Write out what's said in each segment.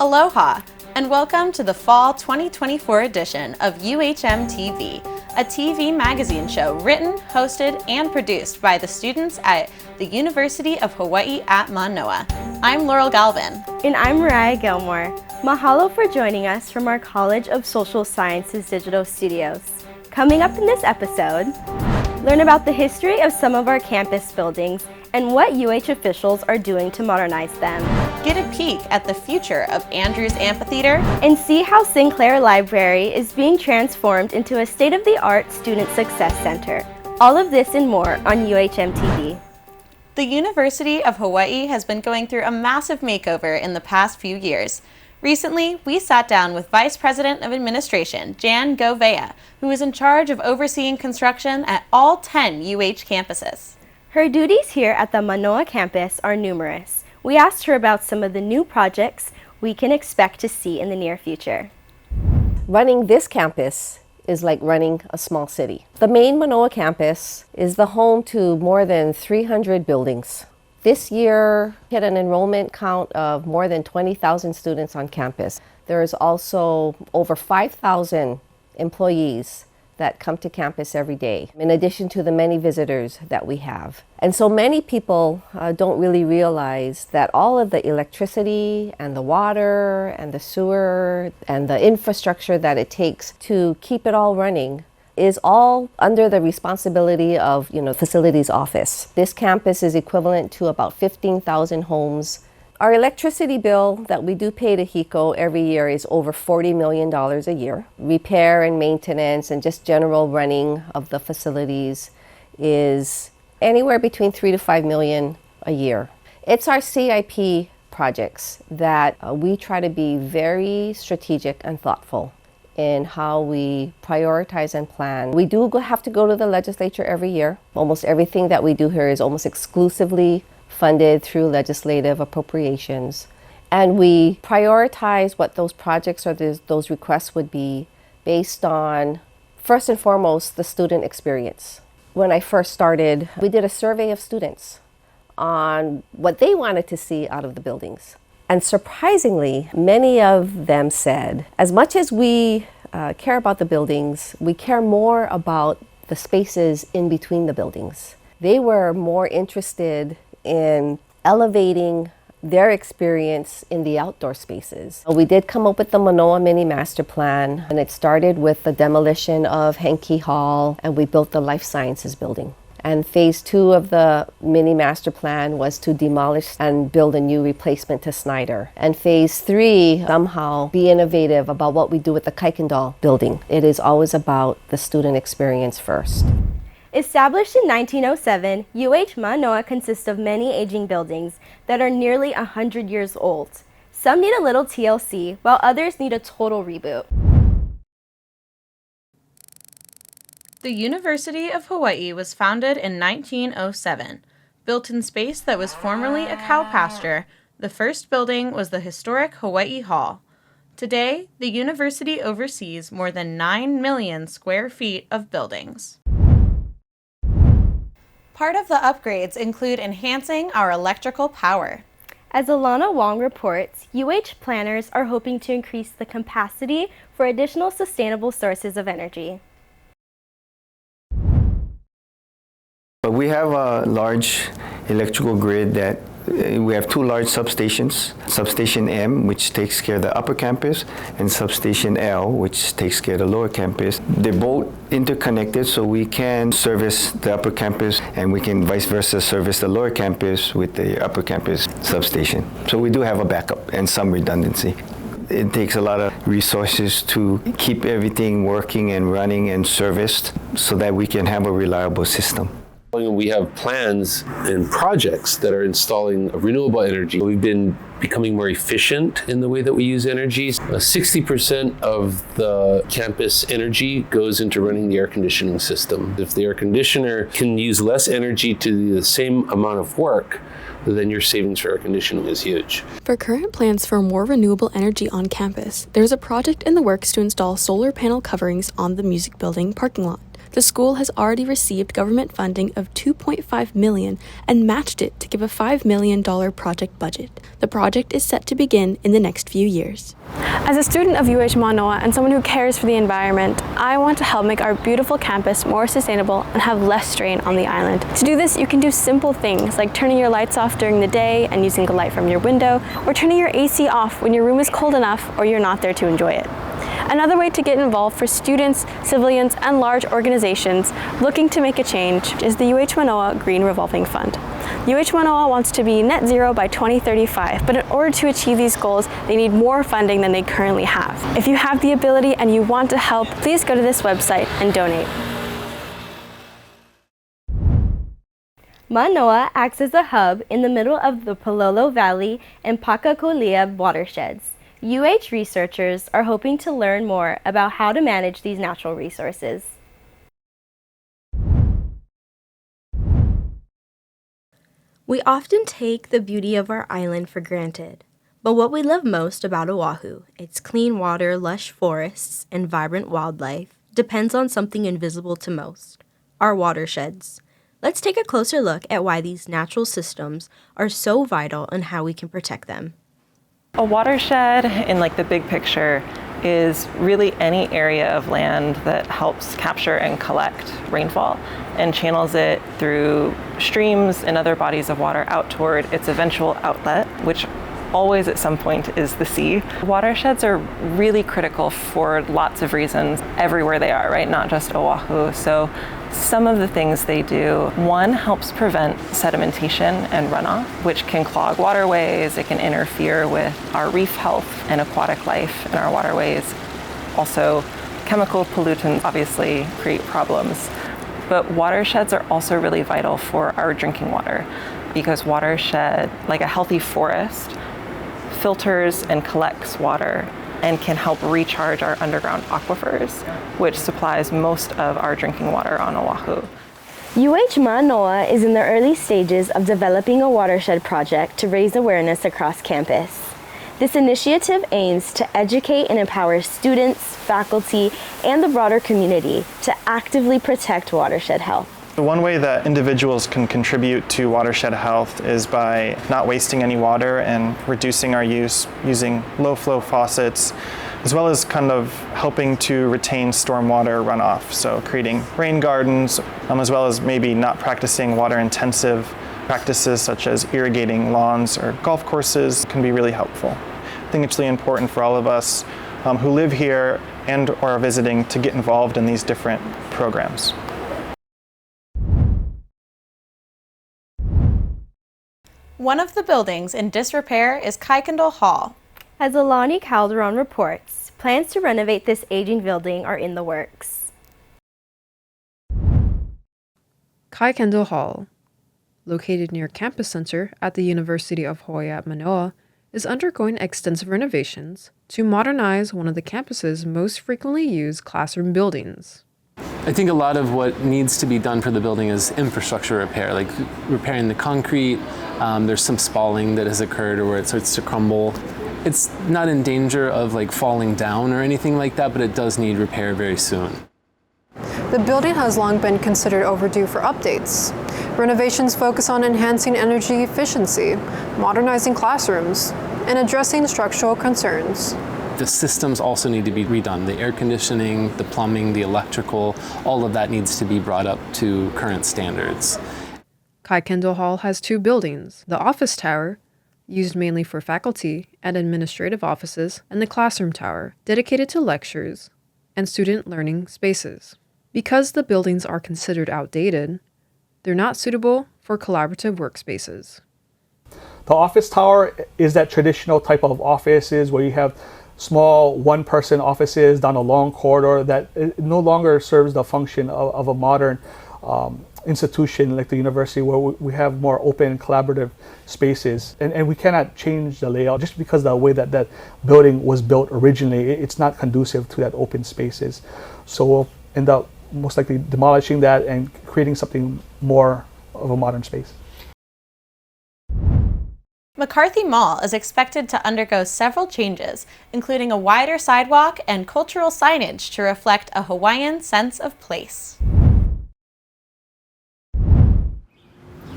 Aloha, and welcome to the Fall 2024 edition of UHMTV, a TV magazine show written, hosted, and produced by the students at the University of Hawaii at Manoa. I'm Laurel Galvin. And I'm Mariah Gilmore. Mahalo for joining us from our College of Social Sciences Digital Studios. Coming up in this episode, learn about the history of some of our campus buildings and what UH officials are doing to modernize them. Get a peek at the future of Andrews Amphitheatre and see how Sinclair Library is being transformed into a state-of-the-art student success center. All of this and more on UHMTV. The University of Hawaii has been going through a massive makeover in the past few years. Recently, we sat down with Vice President of Administration, Jan Govea, who is in charge of overseeing construction at all 10 UH campuses. Her duties here at the Manoa campus are numerous. We asked her about some of the new projects we can expect to see in the near future. Running this campus is like running a small city. The main Manoa campus is the home to more than 300 buildings. This year hit an enrollment count of more than 20,000 students on campus. There is also over 5,000 employees that come to campus every day, in addition to the many visitors that we have. And so many people don't really realize that all of the electricity and the water and the sewer and the infrastructure that it takes to keep it all running is all under the responsibility of, facilities office. This campus is equivalent to about 15,000 homes. Our electricity bill that we do pay to HECO every year is over $40 million a year. Repair and maintenance and just general running of the facilities is anywhere between $3 to $5 million a year. It's our CIP projects that we try to be very strategic and thoughtful in how we prioritize and plan. We do have to go to the legislature every year. Almost everything that we do here is almost exclusively funded through legislative appropriations. And we prioritize what those projects or those requests would be based on, first and foremost, the student experience. When I first started, we did a survey of students on what they wanted to see out of the buildings. And surprisingly, many of them said, as much as we care about the buildings, we care more about the spaces in between the buildings. They were more interested in elevating their experience in the outdoor spaces. We did come up with the Manoa Mini Master Plan, and it started with the demolition of Henke Hall, and we built the Life Sciences building. And phase 2 of the Mini Master Plan was to demolish and build a new replacement to Snyder. And phase 3, somehow be innovative about what we do with the Kuykendall building. It is always about the student experience first. Established in 1907, UH Manoa consists of many aging buildings that are nearly 100 years old. Some need a little TLC, while others need a total reboot. The University of Hawaii was founded in 1907. Built in space that was formerly a cow pasture, the first building was the historic Hawaii Hall. Today, the university oversees more than 9 million square feet of buildings. Part of the upgrades include enhancing our electrical power. As Alana Wong reports, UH planners are hoping to increase the capacity for additional sustainable sources of energy. We have a large electrical grid that we have 2 large substations. Substation M, which takes care of the upper campus, and Substation L, which takes care of the lower campus. They're both interconnected, so we can service the upper campus and we can vice versa service the lower campus with the upper campus substation. So we do have a backup and some redundancy. It takes a lot of resources to keep everything working and running and serviced so that we can have a reliable system. We have plans and projects that are installing renewable energy. We've been becoming more efficient in the way that we use energy. 60% of the campus energy goes into running the air conditioning system. If the air conditioner can use less energy to do the same amount of work, then your savings for air conditioning is huge. For current plans for more renewable energy on campus, there's a project in the works to install solar panel coverings on the music building parking lot. The school has already received government funding of $2.5 million and matched it to give a $5 million project budget. The project is set to begin in the next few years. As a student of UH Manoa and someone who cares for the environment, I want to help make our beautiful campus more sustainable and have less strain on the island. To do this, you can do simple things like turning your lights off during the day and using a light from your window, or turning your AC off when your room is cold enough or you're not there to enjoy it. Another way to get involved for students, civilians, and large organizations looking to make a change is the UH Manoa Green Revolving Fund. UH Manoa wants to be net zero by 2035, but in order to achieve these goals, they need more funding than they currently have. If you have the ability and you want to help, please go to this website and donate. Manoa acts as a hub in the middle of the Pololo Valley and Pakakolia watersheds. UH researchers are hoping to learn more about how to manage these natural resources. We often take the beauty of our island for granted, but what we love most about Oahu, its clean water, lush forests, and vibrant wildlife, depends on something invisible to most, our watersheds. Let's take a closer look at why these natural systems are so vital and how we can protect them. A watershed, in the big picture, is really any area of land that helps capture and collect rainfall and channels it through streams and other bodies of water out toward its eventual outlet, which always at some point is the sea. Watersheds are really critical for lots of reasons everywhere they are, right? Not just Oahu. So some of the things they do, one, helps prevent sedimentation and runoff, which can clog waterways. It can interfere with our reef health and aquatic life in our waterways. Also, chemical pollutants obviously create problems. But watersheds are also really vital for our drinking water, because watershed, like a healthy forest, filters and collects water and can help recharge our underground aquifers, which supplies most of our drinking water on Oahu. UH Manoa is in the early stages of developing a watershed project to raise awareness across campus. This initiative aims to educate and empower students, faculty, and the broader community to actively protect watershed health. One way that individuals can contribute to watershed health is by not wasting any water and reducing our use, using low-flow faucets, as well as kind of helping to retain stormwater runoff. So creating rain gardens, as well as maybe not practicing water-intensive practices such as irrigating lawns or golf courses can be really helpful. I think it's really important for all of us who live here and or are visiting to get involved in these different programs. One of the buildings in disrepair is Kaikendall Hall. As Alani Calderon reports, plans to renovate this aging building are in the works. Kaikendall Hall, located near Campus Center at the University of Hawaii at Manoa, is undergoing extensive renovations to modernize one of the campus's most frequently used classroom buildings. I think a lot of what needs to be done for the building is infrastructure repair, like repairing the concrete. There's some spalling that has occurred or where it starts to crumble. It's not in danger of falling down or anything like that, but it does need repair very soon. The building has long been considered overdue for updates. Renovations focus on enhancing energy efficiency, modernizing classrooms, and addressing structural concerns. The systems also need to be redone. The air conditioning, the plumbing, the electrical, all of that needs to be brought up to current standards. Kaikendall Hall has two buildings, the office tower, used mainly for faculty and administrative offices, and the classroom tower, dedicated to lectures and student learning spaces. Because the buildings are considered outdated, they're not suitable for collaborative workspaces. The office tower is that traditional type of offices where you have small one-person offices down a long corridor that no longer serves the function of a modern institution like the university, where we have more open collaborative spaces. And we cannot change the layout just because the way that that building was built originally. It's not conducive to that open spaces. So we'll end up most likely demolishing that and creating something more of a modern space. McCarthy Mall is expected to undergo several changes, including a wider sidewalk and cultural signage to reflect a Hawaiian sense of place.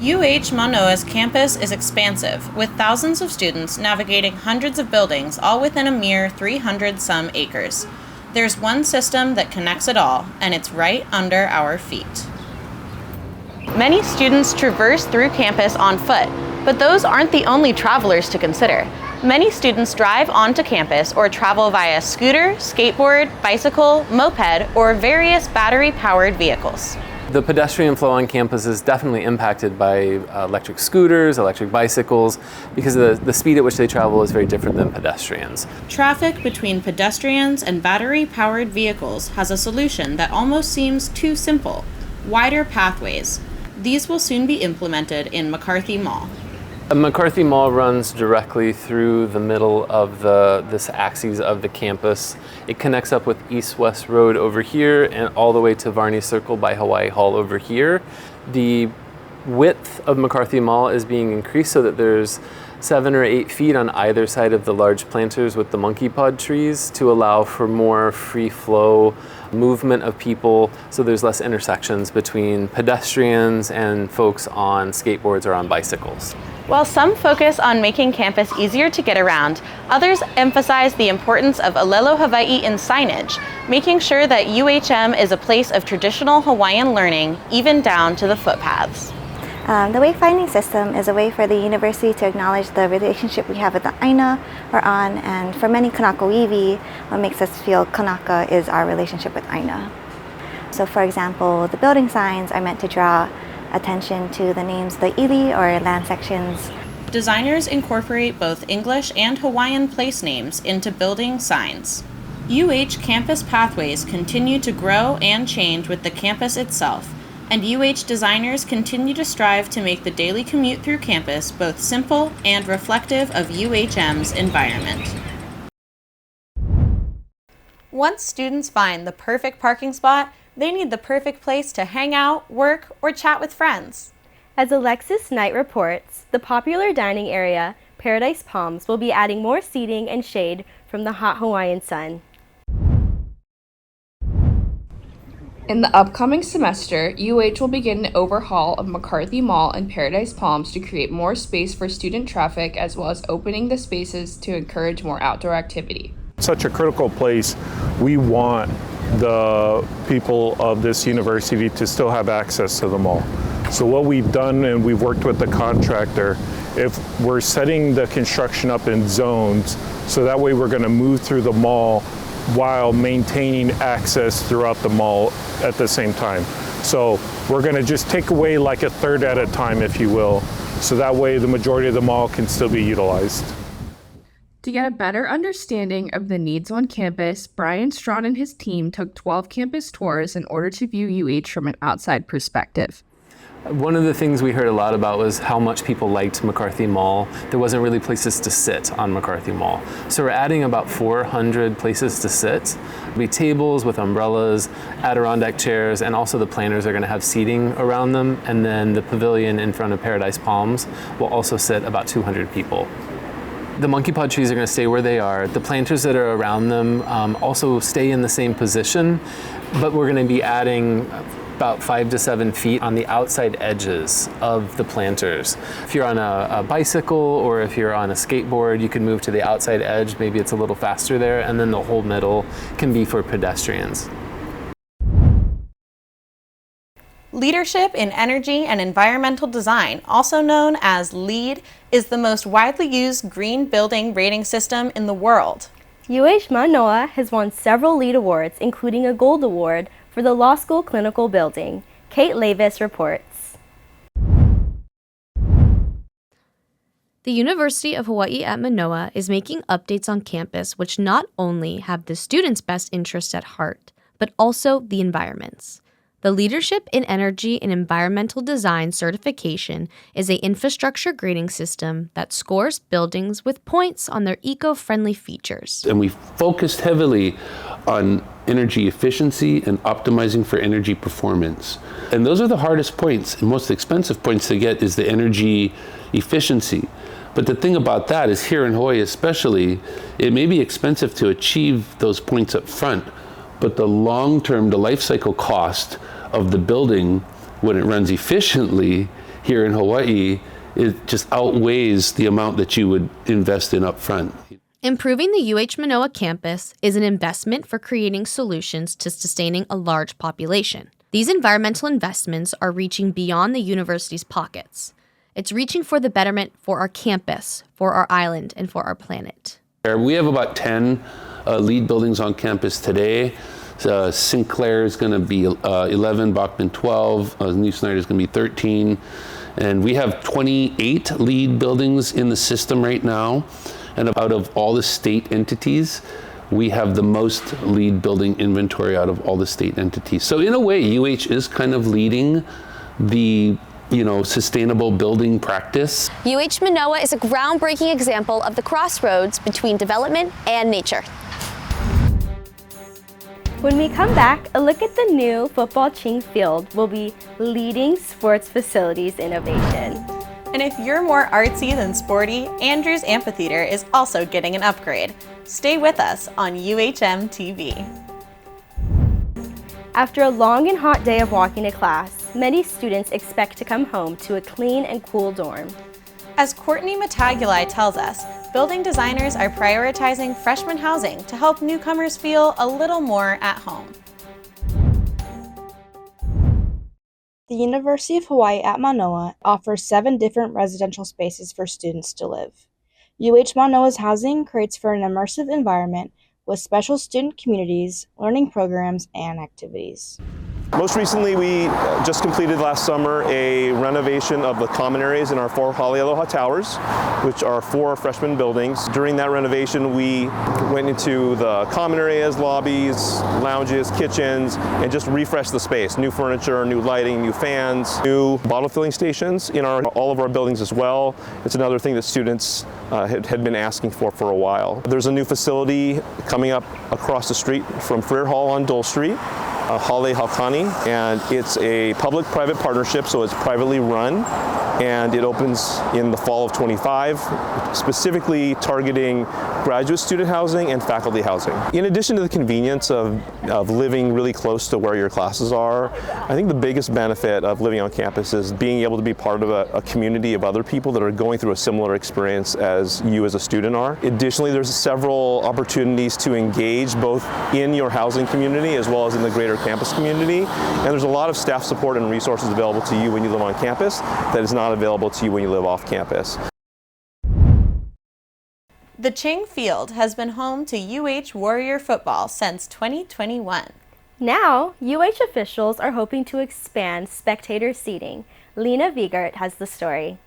UH Manoa's campus is expansive, with thousands of students navigating hundreds of buildings, all within a mere 300-some acres. There's one system that connects it all, and it's right under our feet. Many students traverse through campus on foot, but those aren't the only travelers to consider. Many students drive onto campus or travel via scooter, skateboard, bicycle, moped, or various battery-powered vehicles. The pedestrian flow on campus is definitely impacted by electric scooters, electric bicycles, because the speed at which they travel is very different than pedestrians. Traffic between pedestrians and battery-powered vehicles has a solution that almost seems too simple: wider pathways. These will soon be implemented in McCarthy Mall. McCarthy Mall runs directly through the middle of this axis of the campus. It connects up with East-West Road over here and all the way to Varney Circle by Hawaii Hall over here. The width of McCarthy Mall is being increased so that there's 7 or 8 feet on either side of the large planters with the monkey pod trees to allow for more free flow movement of people, so there's less intersections between pedestrians and folks on skateboards or on bicycles. While some focus on making campus easier to get around, others emphasize the importance of Alelo Hawaii in signage, making sure that UHM is a place of traditional Hawaiian learning, even down to the footpaths. The wayfinding system is a way for the university to acknowledge the relationship we have with the Aina we're on, and for many Kanakawiwi, what makes us feel Kanaka is our relationship with Aina. So for example, the building signs are meant to draw attention to the names of the ili, or land sections. Designers incorporate both English and Hawaiian place names into building signs. UH campus pathways continue to grow and change with the campus itself, and UH designers continue to strive to make the daily commute through campus both simple and reflective of UHM's environment. Once students find the perfect parking spot, they need the perfect place to hang out, work, or chat with friends. As Alexis Knight reports, the popular dining area, Paradise Palms, will be adding more seating and shade from the hot Hawaiian sun. In the upcoming semester, UH will begin an overhaul of McCarthy Mall and Paradise Palms to create more space for student traffic, as well as opening the spaces to encourage more outdoor activity. Such a critical place. We want the people of this university to still have access to the mall. So what we've done, and we've worked with the contractor, if we're setting the construction up in zones, so that way we're going to move through the mall while maintaining access throughout the mall at the same time. So we're going to just take away like a third at a time, if you will, so that way the majority of the mall can still be utilized. To get a better understanding of the needs on campus, Brian Strawn and his team took 12 campus tours in order to view UH from an outside perspective. One of the things we heard a lot about was how much people liked McCarthy Mall. There wasn't really places to sit on McCarthy Mall. So we're adding about 400 places to sit. There'll be tables with umbrellas, Adirondack chairs, and also the planters are going to have seating around them. And then the pavilion in front of Paradise Palms will also sit about 200 people. The monkey pod trees are going to stay where they are. The planters that are around them also stay in the same position, but we're going to be adding about 5 to 7 feet on the outside edges of the planters. If you're on a bicycle or if you're on a skateboard, you can move to the outside edge. Maybe it's a little faster there, and then the whole middle can be for pedestrians. Leadership in Energy and Environmental Design, also known as LEED, is the most widely used green building rating system in the world. UH Manoa has won several LEED awards, including a gold award for the Law School Clinical Building. Kate Lavis reports. The University of Hawaii at Manoa is making updates on campus which not only have the students' best interests at heart, but also the environment's. The Leadership in Energy and Environmental Design certification is an infrastructure grading system that scores buildings with points on their eco-friendly features. And we focused heavily on energy efficiency and optimizing for energy performance. And those are the hardest points and most expensive points to get is the energy efficiency. But the thing about that is here in Hawaii especially, it may be expensive to achieve those points up front, but the long-term, the life cycle cost of the building when it runs efficiently here in Hawaii, it just outweighs the amount that you would invest in upfront. Improving the UH Manoa campus is an investment for creating solutions to sustaining a large population. These environmental investments are reaching beyond the university's pockets. It's reaching for the betterment for our campus, for our island, and for our planet. We have about 10 LEED buildings on campus today. Sinclair is going to be 11, Bachman 12, New Snyder is going to be 13. And we have 28 LEED buildings in the system right now. And out of all the state entities, we have the most LEED building inventory out of all the state entities. So in a way, UH is kind of leading the sustainable building practice. UH Manoa is a groundbreaking example of the crossroads between development and nature. When we come back, a look at the new football Ching field will be leading sports facilities innovation. And if you're more artsy than sporty, Andrews Amphitheatre is also getting an upgrade. Stay with us on UHMTV. After a long and hot day of walking to class, many students expect to come home to a clean and cool dorm. As Courtney Matagulai tells us, building designers are prioritizing freshman housing to help newcomers feel a little more at home. The University of Hawaii at Manoa offers 7 different residential spaces for students to live. UH Manoa's housing creates for an immersive environment with special student communities, learning programs, and activities. Most recently, we just completed last summer a renovation of the common areas in our 4 Halealoha Towers, which are 4 freshman buildings. During that renovation, we went into the common areas, lobbies, lounges, kitchens, and just refreshed the space. New furniture, new lighting, new fans, new bottle filling stations in all of our buildings as well. It's another thing that students had been asking for a while. There's a new facility coming up across the street from Freer Hall on Dole Street. Hale Haukani, and it's a public-private partnership, so it's privately run, and it opens in the fall of 25, specifically targeting graduate student housing and faculty housing. In addition to the convenience of living really close to where your classes are, I think the biggest benefit of living on campus is being able to be part of a community of other people that are going through a similar experience as you as a student are. Additionally, there's several opportunities to engage both in your housing community as well as in the greater campus community, and there's a lot of staff support and resources available to you when you live on campus that is not available to you when you live off campus. The Ching Field has been home to UH Warrior football since 2021. Now, UH officials are hoping to expand spectator seating. Lena Wiegert has the story.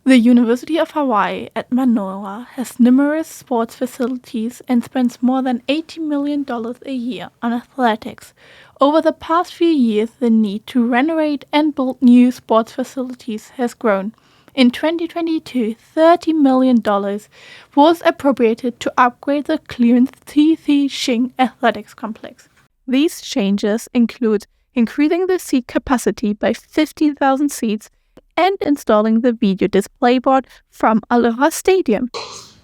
The University of Hawaii at Manoa has numerous sports facilities and spends more than $80 million a year on athletics. Over the past few years, the need to renovate and build new sports facilities has grown. In 2022, $30 million was appropriated to upgrade the Clearance TC Shing Athletics Complex. These changes include increasing the seat capacity by 50,000 seats and installing the video display board from Aloha Stadium.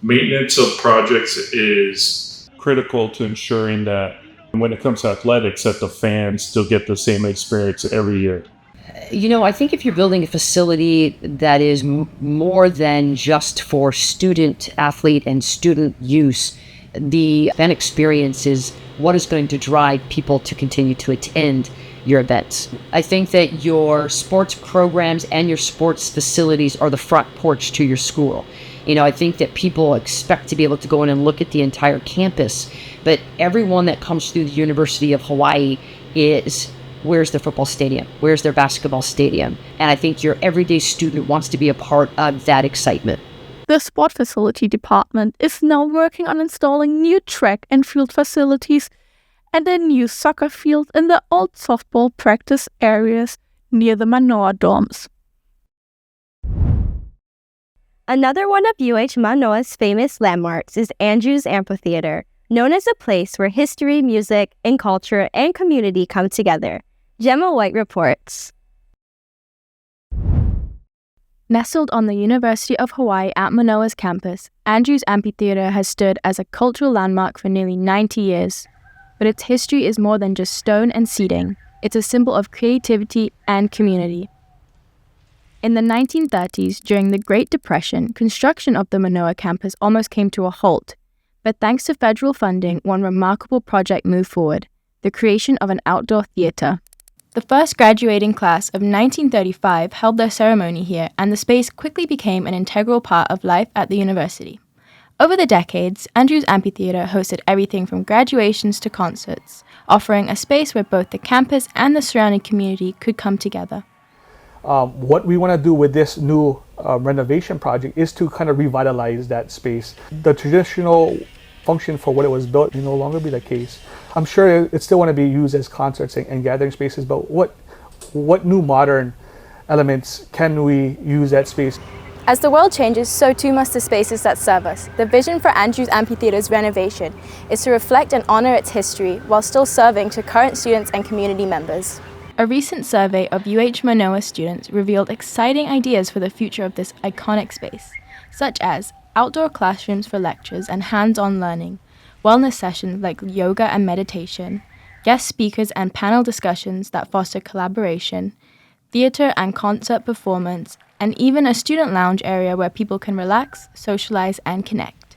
Maintenance of projects is critical to ensuring that when it comes to athletics, that the fans still get the same experience every year. I think if you're building a facility that is more than just for student, athlete, and student use, the fan experience is what is going to drive people to continue to attend your events. I think that your sports programs and your sports facilities are the front porch to your school. I think that people expect to be able to go in and look at the entire campus, but everyone that comes through the University of Hawaii is, where's their football stadium? Where's their basketball stadium? And I think your everyday student wants to be a part of that excitement. The sport facility department is now working on installing new track and field facilities and a new soccer field in the old softball practice areas near the Manoa dorms. Another one of UH Manoa's famous landmarks is Andrews Amphitheatre, known as a place where history, music, and culture and community come together. Gemma White reports. Nestled on the University of Hawaii at Manoa's campus, Andrews Amphitheatre has stood as a cultural landmark for nearly 90 years. But its history is more than just stone and seating. It's a symbol of creativity and community. In the 1930s, during the Great Depression, construction of the Manoa campus almost came to a halt. But thanks to federal funding, one remarkable project moved forward, the creation of an outdoor theater. The first graduating class of 1935 held their ceremony here, and the space quickly became an integral part of life at the university. Over the decades, Andrews Amphitheatre hosted everything from graduations to concerts, offering a space where both the campus and the surrounding community could come together. What we want to do with this new renovation project is to kind of revitalize that space. The traditional function for what it was built will no longer be the case. I'm sure it still want to be used as concerts and gathering spaces, but what new modern elements can we use that space? As the world changes, so too must the spaces that serve us. The vision for Andrews Amphitheatre's renovation is to reflect and honor its history while still serving to current students and community members. A recent survey of UH Manoa students revealed exciting ideas for the future of this iconic space, such as outdoor classrooms for lectures and hands-on learning, wellness sessions like yoga and meditation, guest speakers and panel discussions that foster collaboration, theater and concert performance, and even a student lounge area where people can relax, socialize, and connect.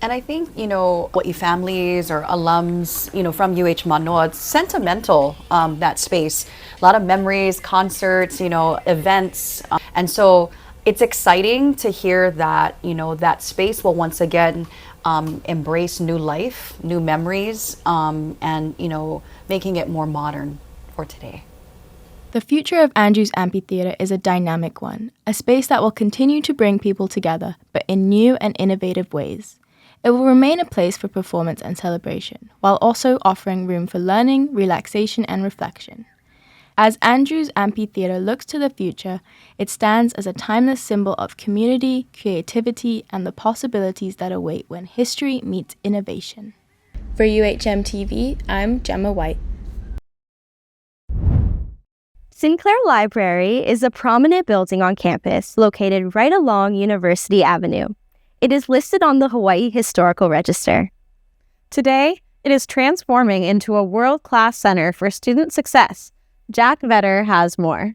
And I think, Hawaii families or alums, from UH Manoa, it's sentimental, that space. A lot of memories, concerts, events. And so it's exciting to hear that, that space will once again embrace new life, new memories, and, making it more modern for today. The future of Andrews Amphitheatre is a dynamic one, a space that will continue to bring people together, but in new and innovative ways. It will remain a place for performance and celebration, while also offering room for learning, relaxation, and reflection. As Andrews Amphitheatre looks to the future, it stands as a timeless symbol of community, creativity, and the possibilities that await when history meets innovation. For UHMTV, I'm Gemma White. Sinclair Library is a prominent building on campus located right along University Avenue. It is listed on the Hawaii Historical Register. Today, it is transforming into a world-class center for student success. Jack Vetter has more.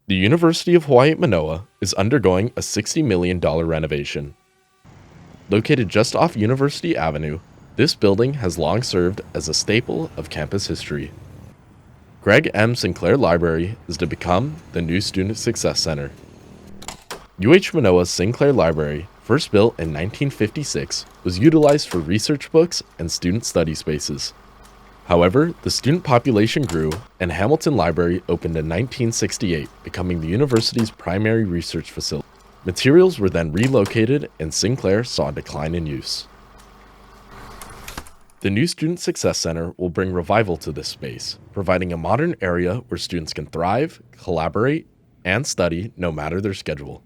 The University of Hawaii at Manoa is undergoing a $60 million renovation. Located just off University Avenue, this building has long served as a staple of campus history. Greg M. Sinclair Library is to become the new Student Success Center. UH Manoa's Sinclair Library, first built in 1956, was utilized for research books and student study spaces. However, the student population grew, and Hamilton Library opened in 1968, becoming the university's primary research facility. Materials were then relocated, and Sinclair saw a decline in use. The new Student Success Center will bring revival to this space, providing a modern area where students can thrive, collaborate, and study no matter their schedule.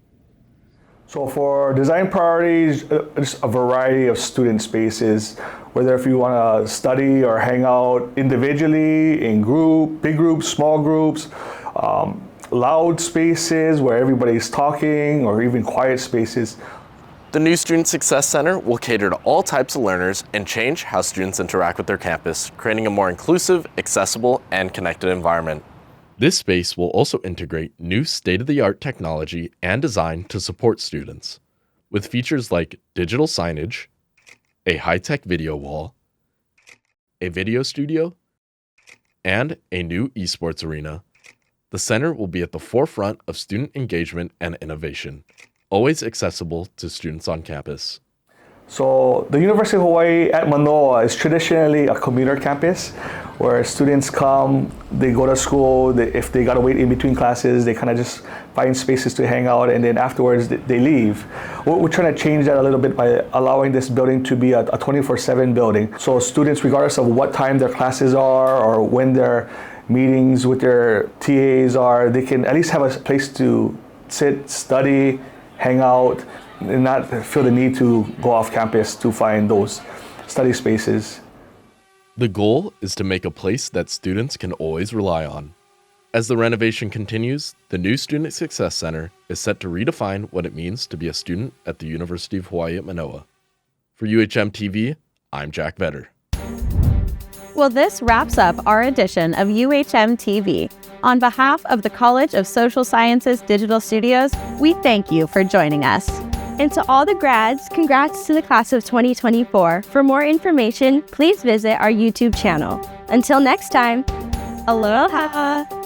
So for design priorities, just a variety of student spaces, whether if you want to study or hang out individually, in group, big groups, small groups, loud spaces where everybody's talking, or even quiet spaces. The new Student Success Center will cater to all types of learners and change how students interact with their campus, creating a more inclusive, accessible, and connected environment. This space will also integrate new state-of-the-art technology and design to support students, with features like digital signage, a high-tech video wall, a video studio, and a new esports arena. The center will be at the forefront of student engagement and innovation, always accessible to students on campus. So the University of Hawaii at Manoa is traditionally a commuter campus where students come, they go to school, if they gotta wait in between classes, they kind of just find spaces to hang out, and then afterwards they leave. We're trying to change that a little bit by allowing this building to be a 24/7 building. So students, regardless of what time their classes are or when their meetings with their TAs are, they can at least have a place to sit, study, hang out, and not feel the need to go off campus to find those study spaces. The goal is to make a place that students can always rely on. As the renovation continues, the new Student Success Center is set to redefine what it means to be a student at the University of Hawaii at Manoa. For UHMTV, I'm Jack Vetter. Well, this wraps up our edition of UHMTV. On behalf of the College of Social Sciences Digital Studios, we thank you for joining us. And to all the grads, congrats to the class of 2024. For more information, please visit our YouTube channel. Until next time, aloha!